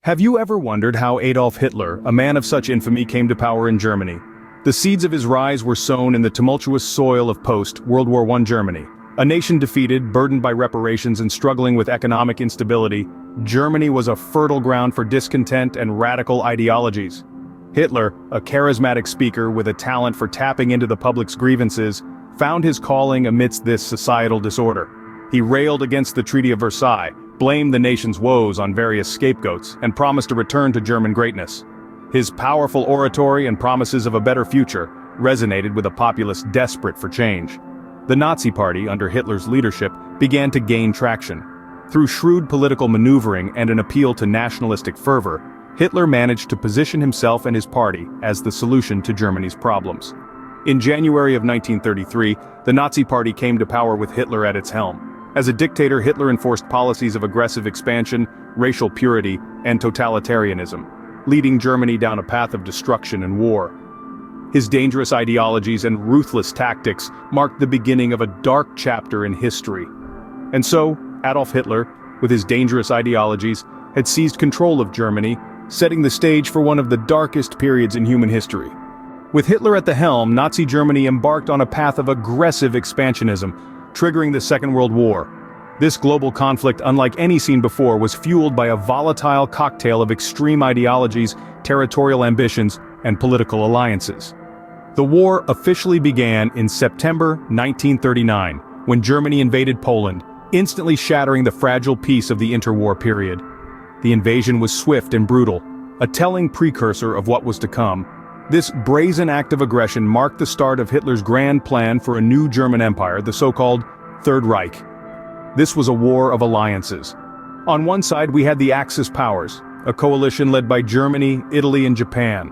Have you ever wondered how Adolf Hitler, a man of such infamy, came to power in Germany? The seeds of his rise were sown in the tumultuous soil of post-World War I Germany. A nation defeated, burdened by reparations and struggling with economic instability, Germany was a fertile ground for discontent and radical ideologies. Hitler, a charismatic speaker with a talent for tapping into the public's grievances, found his calling amidst this societal disorder. He railed against the Treaty of Versailles, blamed the nation's woes on various scapegoats, and promised a return to German greatness. His powerful oratory and promises of a better future resonated with a populace desperate for change. The Nazi Party, under Hitler's leadership, began to gain traction. Through shrewd political maneuvering and an appeal to nationalistic fervor, Hitler managed to position himself and his party as the solution to Germany's problems. In January of 1933, the Nazi Party came to power with Hitler at its helm. As a dictator, Hitler enforced policies of aggressive expansion, racial purity, and totalitarianism, leading Germany down a path of destruction and war. His dangerous ideologies and ruthless tactics marked the beginning of a dark chapter in history. And so, Adolf Hitler, with his dangerous ideologies, had seized control of Germany, setting the stage for one of the darkest periods in human history. With Hitler at the helm, Nazi Germany embarked on a path of aggressive expansionism, triggering the Second World War. This global conflict, unlike any seen before, was fueled by a volatile cocktail of extreme ideologies, territorial ambitions, and political alliances. The war officially began in September 1939, when Germany invaded Poland, instantly shattering the fragile peace of the interwar period. The invasion was swift and brutal, a telling precursor of what was to come. This brazen act of aggression marked the start of Hitler's grand plan for a new German empire, the so-called Third Reich. This was a war of alliances. On one side we had the Axis powers, a coalition led by Germany, Italy, and Japan.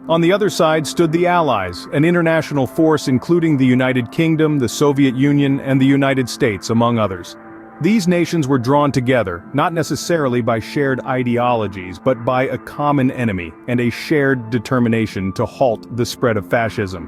On the other side stood the Allies, an international force including the United Kingdom, the Soviet Union, and the United States, among others. These nations were drawn together, not necessarily by shared ideologies, but by a common enemy and a shared determination to halt the spread of fascism.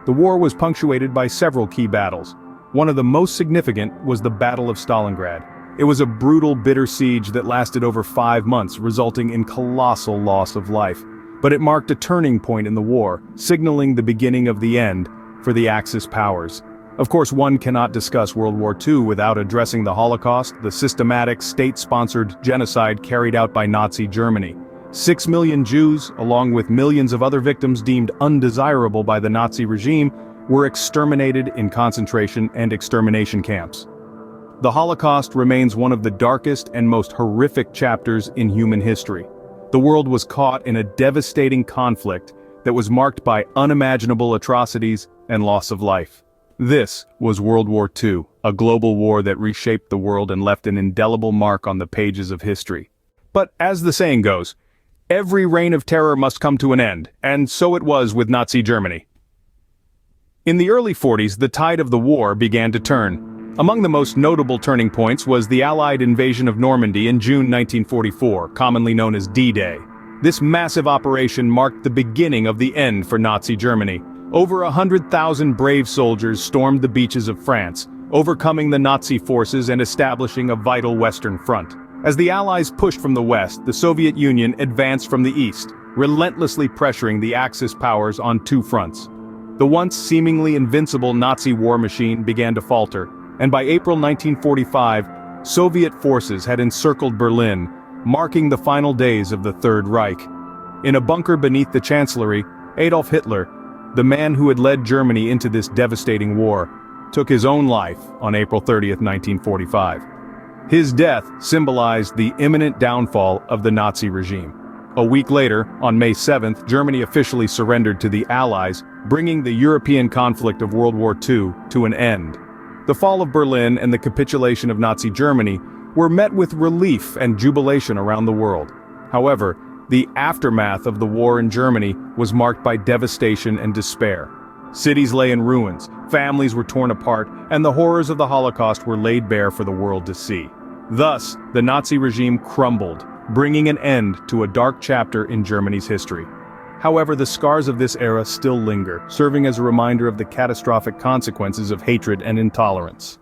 The war was punctuated by several key battles. One of the most significant was the Battle of Stalingrad. It was a brutal, bitter siege that lasted over 5 months, resulting in colossal loss of life. But it marked a turning point in the war, signaling the beginning of the end for the Axis powers. Of course, one cannot discuss World War II without addressing the Holocaust, the systematic, state-sponsored genocide carried out by Nazi Germany. 6 million Jews, along with millions of other victims deemed undesirable by the Nazi regime, were exterminated in concentration and extermination camps. The Holocaust remains one of the darkest and most horrific chapters in human history. The world was caught in a devastating conflict that was marked by unimaginable atrocities and loss of life. This was World War II, a global war that reshaped the world and left an indelible mark on the pages of history. But as the saying goes, every reign of terror must come to an end, and so it was with Nazi Germany. In the early 40s, the tide of the war began to turn. Among the most notable turning points was the Allied invasion of Normandy in June 1944, commonly known as D-Day. This massive operation marked the beginning of the end for Nazi Germany. Over 100,000 brave soldiers stormed the beaches of France, overcoming the Nazi forces and establishing a vital Western front. As the Allies pushed from the west, the Soviet Union advanced from the east, relentlessly pressuring the Axis powers on 2 fronts. The once seemingly invincible Nazi war machine began to falter, and by April 1945, Soviet forces had encircled Berlin, marking the final days of the Third Reich. In a bunker beneath the Chancellery, Adolf Hitler, the man who had led Germany into this devastating war, took his own life on April 30, 1945. His death symbolized the imminent downfall of the Nazi regime. A week later, on May 7th, Germany officially surrendered to the Allies, bringing the European conflict of World War II to an end. The fall of Berlin and the capitulation of Nazi Germany were met with relief and jubilation around the world. However, the aftermath of the war in Germany was marked by devastation and despair. Cities lay in ruins, families were torn apart, and the horrors of the Holocaust were laid bare for the world to see. Thus, the Nazi regime crumbled, bringing an end to a dark chapter in Germany's history. However, the scars of this era still linger, serving as a reminder of the catastrophic consequences of hatred and intolerance.